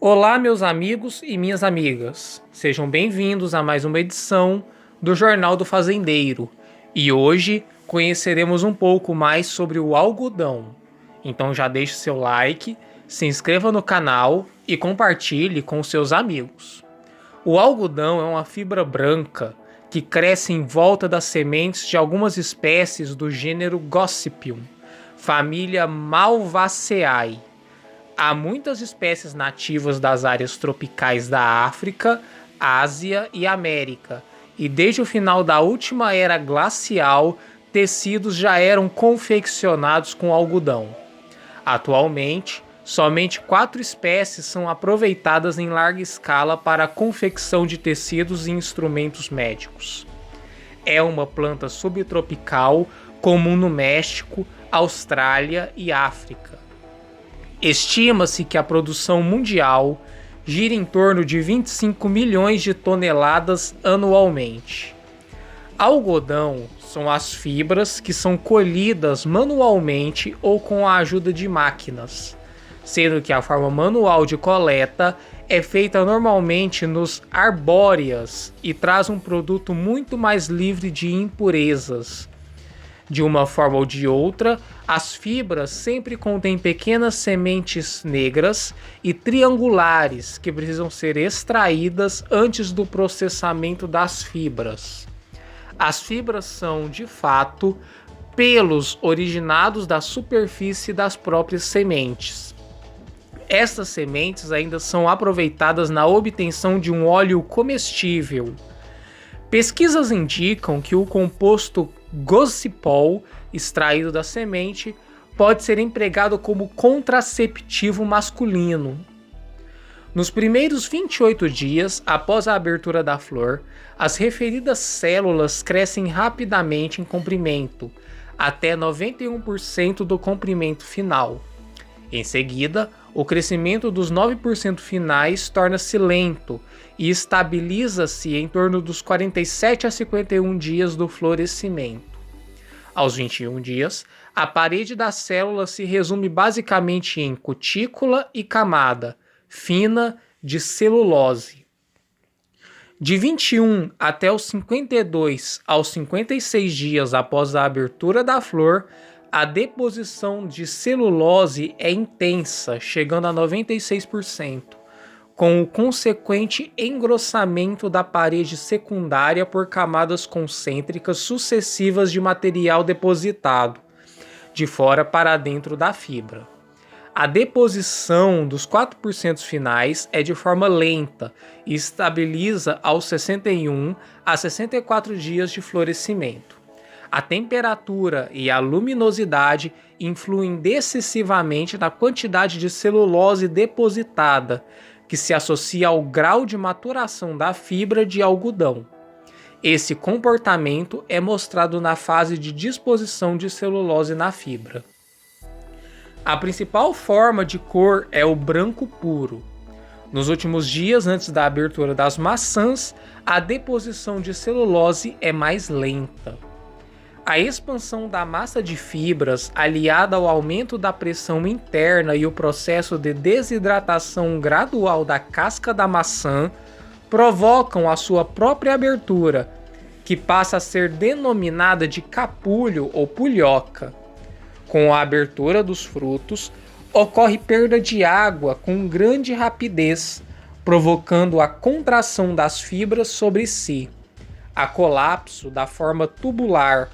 Olá, meus amigos e minhas amigas. Sejam bem-vindos a mais uma edição do Jornal do Fazendeiro. E hoje conheceremos um pouco mais sobre o algodão. Então já deixe seu like, se inscreva no canal e compartilhe com seus amigos. O algodão é uma fibra branca que cresce em volta das sementes de algumas espécies do gênero Gossypium, família Malvaceae. Há muitas espécies nativas das áreas tropicais da África, Ásia e América, e desde o final da última era glacial, tecidos já eram confeccionados com algodão. Atualmente, somente 4 espécies são aproveitadas em larga escala para a confecção de tecidos e instrumentos médicos. É uma planta subtropical comum no México, Austrália e África. Estima-se que a produção mundial gira em torno de 25 milhões de toneladas anualmente. Algodão são as fibras que são colhidas manualmente ou com a ajuda de máquinas, sendo que a forma manual de coleta é feita normalmente nos arbóreas e traz um produto muito mais livre de impurezas. De uma forma ou de outra, as fibras sempre contêm pequenas sementes negras e triangulares que precisam ser extraídas antes do processamento das fibras. As fibras são, de fato, pelos originados da superfície das próprias sementes. Essas sementes ainda são aproveitadas na obtenção de um óleo comestível. Pesquisas indicam que o composto Gossipol, extraído da semente, pode ser empregado como contraceptivo masculino. Nos primeiros 28 dias após a abertura da flor, as referidas células crescem rapidamente em comprimento, até 91% do comprimento final. Em seguida, o crescimento dos 9% finais torna-se lento e estabiliza-se em torno dos 47 a 51 dias do florescimento. Aos 21 dias, a parede da célula se resume basicamente em cutícula e camada fina de celulose. De 21 até os 52 aos 56 dias após a abertura da flor, a deposição de celulose é intensa, chegando a 96%, com o consequente engrossamento da parede secundária por camadas concêntricas sucessivas de material depositado, de fora para dentro da fibra. A deposição dos 4% finais é de forma lenta e estabiliza aos 61 a 64 dias de florescimento. A temperatura e a luminosidade influem decisivamente na quantidade de celulose depositada, que se associa ao grau de maturação da fibra de algodão. Esse comportamento é mostrado na fase de disposição de celulose na fibra. A principal forma de cor é o branco puro. Nos últimos dias antes da abertura das maçãs, a deposição de celulose é mais lenta. A expansão da massa de fibras, aliada ao aumento da pressão interna e o processo de desidratação gradual da casca da maçã, provocam a sua própria abertura, que passa a ser denominada de capulho ou pulhoca. Com a abertura dos frutos, ocorre perda de água com grande rapidez, provocando a contração das fibras sobre si, a colapso da forma tubular,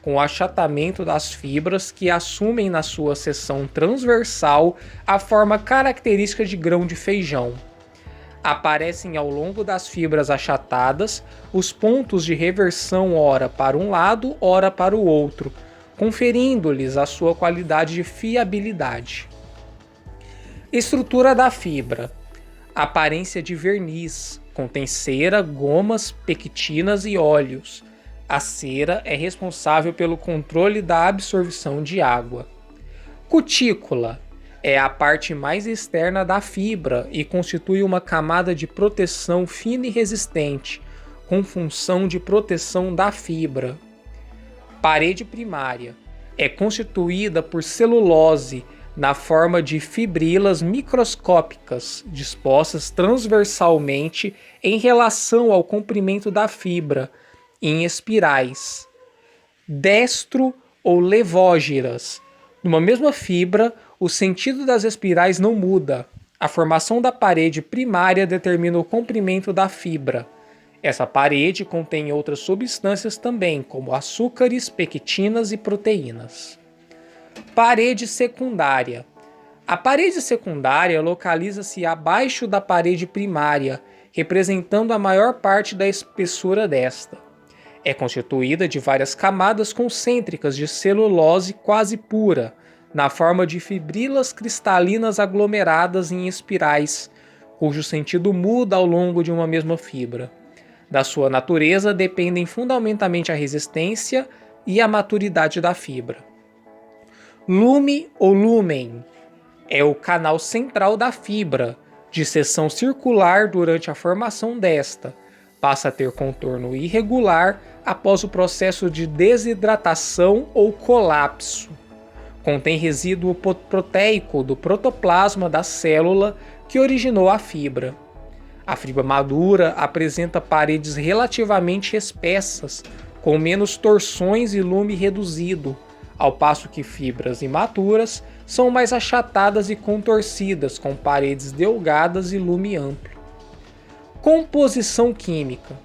com o achatamento das fibras que assumem na sua seção transversal a forma característica de grão de feijão. Aparecem ao longo das fibras achatadas os pontos de reversão ora para um lado, ora para o outro, conferindo-lhes a sua qualidade de fiabilidade. Estrutura da fibra. Aparência de verniz, contém cera, gomas, pectinas e óleos. A cera é responsável pelo controle da absorção de água. Cutícula é a parte mais externa da fibra e constitui uma camada de proteção fina e resistente, com função de proteção da fibra. Parede primária é constituída por celulose, na forma de fibrilas microscópicas dispostas transversalmente em relação ao comprimento da fibra, em espirais, destro ou levógeras. Numa mesma fibra, o sentido das espirais não muda. A formação da parede primária determina o comprimento da fibra. Essa parede contém outras substâncias também, como açúcares, pectinas e proteínas. Parede secundária. A parede secundária localiza-se abaixo da parede primária, representando a maior parte da espessura desta. É constituída de várias camadas concêntricas de celulose quase pura, na forma de fibrilas cristalinas aglomeradas em espirais, cujo sentido muda ao longo de uma mesma fibra. Da sua natureza dependem fundamentalmente a resistência e a maturidade da fibra. Lume ou lumen é o canal central da fibra, de seção circular durante a formação desta. Passa a ter contorno irregular após o processo de desidratação ou colapso. Contém resíduo proteico do protoplasma da célula que originou a fibra. A fibra madura apresenta paredes relativamente espessas, com menos torções e lume reduzido, ao passo que fibras imaturas são mais achatadas e contorcidas, com paredes delgadas e lume amplo. Composição química.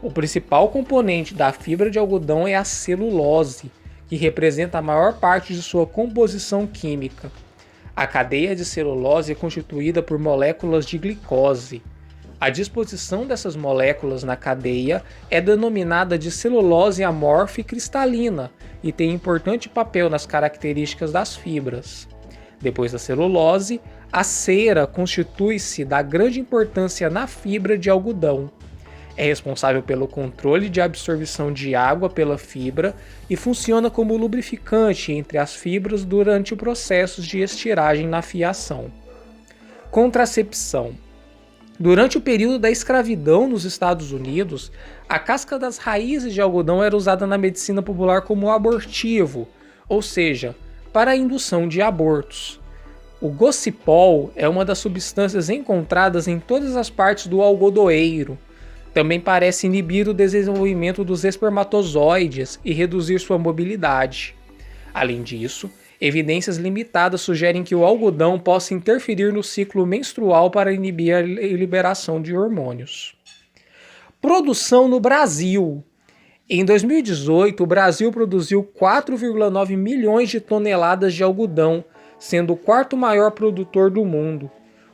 O principal componente da fibra de algodão é a celulose, que representa a maior parte de sua composição química. A cadeia de celulose é constituída por moléculas de glicose. A disposição dessas moléculas na cadeia é denominada de celulose amorfa e cristalina e tem importante papel nas características das fibras. Depois da celulose, a cera constitui-se da grande importância na fibra de algodão. É responsável pelo controle de absorção de água pela fibra e funciona como lubrificante entre as fibras durante o processo de estiragem na fiação. Contracepção. Durante o período da escravidão nos Estados Unidos, a casca das raízes de algodão era usada na medicina popular como abortivo, ou seja, para a indução de abortos. O gocipol é uma das substâncias encontradas em todas as partes do algodoeiro. Também parece inibir o desenvolvimento dos espermatozoides e reduzir sua mobilidade. Além disso, evidências limitadas sugerem que o algodão possa interferir no ciclo menstrual para inibir a liberação de hormônios. Produção no Brasil. Em 2018, o Brasil produziu 4,9 milhões de toneladas de algodão, sendo o quarto maior produtor do mundo.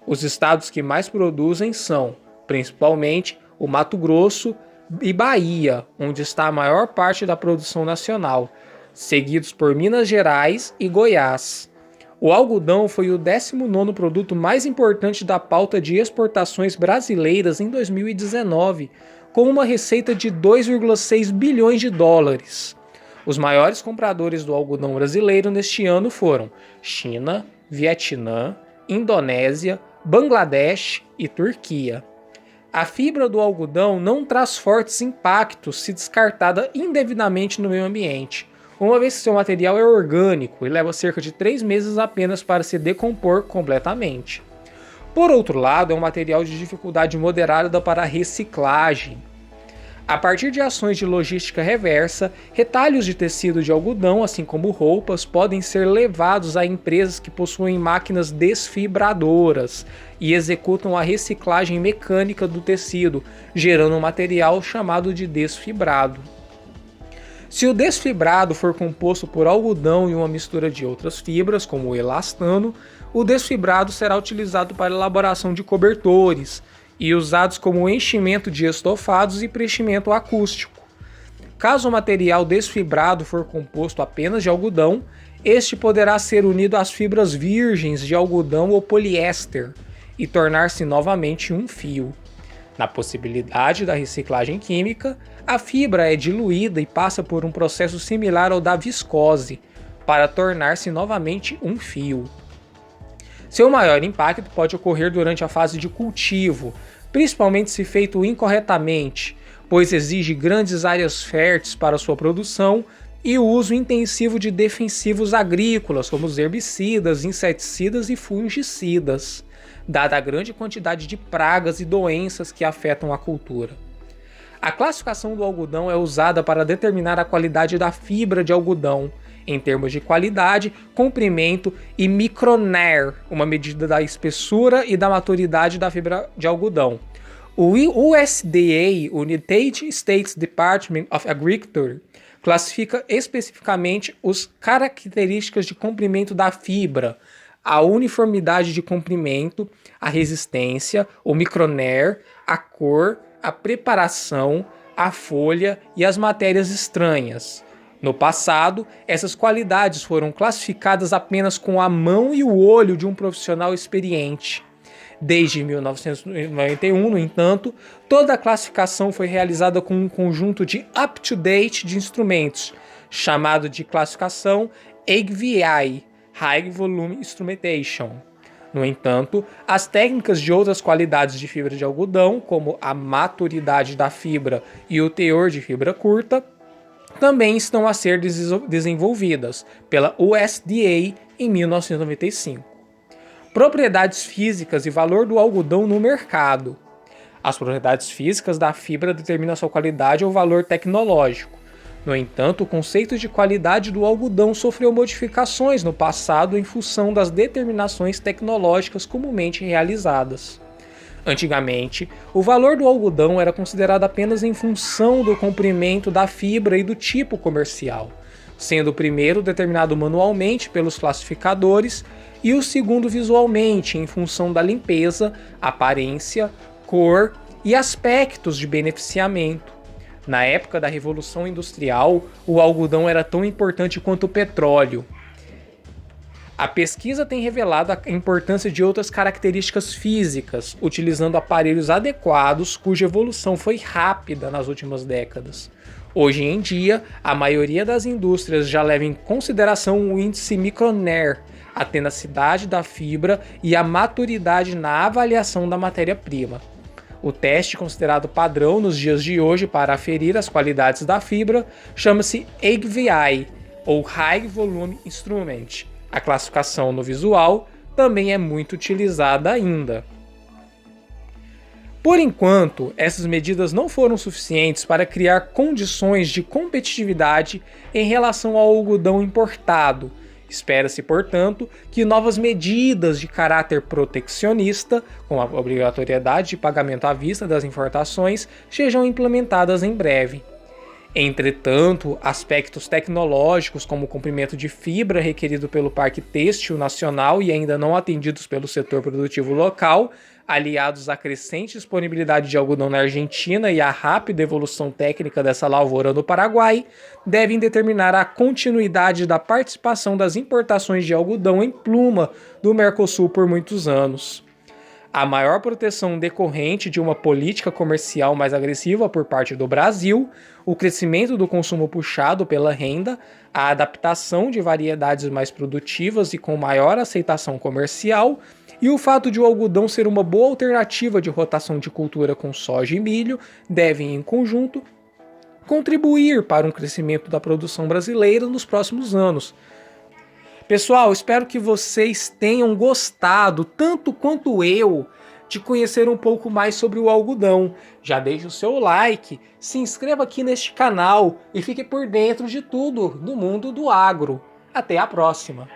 Os estados que mais produzem são, principalmente, o Mato Grosso e Bahia, onde está a maior parte da produção nacional, seguidos por Minas Gerais e Goiás. O algodão foi o 19º produto mais importante da pauta de exportações brasileiras em 2019, com uma receita de 2,6 bilhões de dólares. Os maiores compradores do algodão brasileiro neste ano foram China, Vietnã, Indonésia, Bangladesh e Turquia. A fibra do algodão não traz fortes impactos se descartada indevidamente no meio ambiente, uma vez que seu material é orgânico e leva cerca de 3 meses apenas para se decompor completamente. Por outro lado, é um material de dificuldade moderada para a reciclagem. A partir de ações de logística reversa, retalhos de tecido de algodão, assim como roupas, podem ser levados a empresas que possuem máquinas desfibradoras e executam a reciclagem mecânica do tecido, gerando um material chamado de desfibrado. Se o desfibrado for composto por algodão e uma mistura de outras fibras, como o elastano, o desfibrado será utilizado para a elaboração de cobertores e usados como enchimento de estofados e preenchimento acústico. Caso o material desfibrado for composto apenas de algodão, este poderá ser unido às fibras virgens de algodão ou poliéster e tornar-se novamente um fio. Na possibilidade da reciclagem química, a fibra é diluída e passa por um processo similar ao da viscose, para tornar-se novamente um fio. Seu maior impacto pode ocorrer durante a fase de cultivo, principalmente se feito incorretamente, pois exige grandes áreas férteis para sua produção e o uso intensivo de defensivos agrícolas, como os herbicidas, inseticidas e fungicidas, dada a grande quantidade de pragas e doenças que afetam a cultura. A classificação do algodão é usada para determinar a qualidade da fibra de algodão, em termos de qualidade, comprimento e micronair, uma medida da espessura e da maturidade da fibra de algodão. O USDA, United States Department of Agriculture, classifica especificamente as características de comprimento da fibra, a uniformidade de comprimento, a resistência, o micronair, a cor, a preparação, a folha e as matérias estranhas. No passado, essas qualidades foram classificadas apenas com a mão e o olho de um profissional experiente. Desde 1991, no entanto, toda a classificação foi realizada com um conjunto de up-to-date de instrumentos, chamado de classificação HVI, High Volume Instrumentation. No entanto, as técnicas de outras qualidades de fibra de algodão, como a maturidade da fibra e o teor de fibra curta, também estão a ser desenvolvidas pela USDA em 1995. Propriedades físicas e valor do algodão no mercado. As propriedades físicas da fibra determinam sua qualidade ou valor tecnológico. No entanto, o conceito de qualidade do algodão sofreu modificações no passado em função das determinações tecnológicas comumente realizadas. Antigamente, o valor do algodão era considerado apenas em função do comprimento da fibra e do tipo comercial, sendo o primeiro determinado manualmente pelos classificadores e o segundo visualmente, em função da limpeza, aparência, cor e aspectos de beneficiamento. Na época da Revolução Industrial, o algodão era tão importante quanto o petróleo. A pesquisa tem revelado a importância de outras características físicas, utilizando aparelhos adequados cuja evolução foi rápida nas últimas décadas. Hoje em dia, a maioria das indústrias já leva em consideração o índice micronair, a tenacidade da fibra e a maturidade na avaliação da matéria-prima. O teste considerado padrão nos dias de hoje para aferir as qualidades da fibra chama-se HVI, ou High Volume Instrument. A classificação no visual também é muito utilizada ainda. Por enquanto, essas medidas não foram suficientes para criar condições de competitividade em relação ao algodão importado. Espera-se, portanto, que novas medidas de caráter protecionista, como a obrigatoriedade de pagamento à vista das importações, sejam implementadas em breve. Entretanto, aspectos tecnológicos como o comprimento de fibra requerido pelo Parque Têxtil Nacional e ainda não atendidos pelo setor produtivo local, aliados à crescente disponibilidade de algodão na Argentina e à rápida evolução técnica dessa lavoura no Paraguai, devem determinar a continuidade da participação das importações de algodão em pluma do Mercosul por muitos anos. A maior proteção decorrente de uma política comercial mais agressiva por parte do Brasil, o crescimento do consumo puxado pela renda, a adaptação de variedades mais produtivas e com maior aceitação comercial, e o fato de o algodão ser uma boa alternativa de rotação de cultura com soja e milho devem, em conjunto, contribuir para um crescimento da produção brasileira nos próximos anos. Pessoal, espero que vocês tenham gostado, tanto quanto eu, de conhecer um pouco mais sobre o algodão. Já deixe o seu like, se inscreva aqui neste canal e fique por dentro de tudo no mundo do agro. Até a próxima!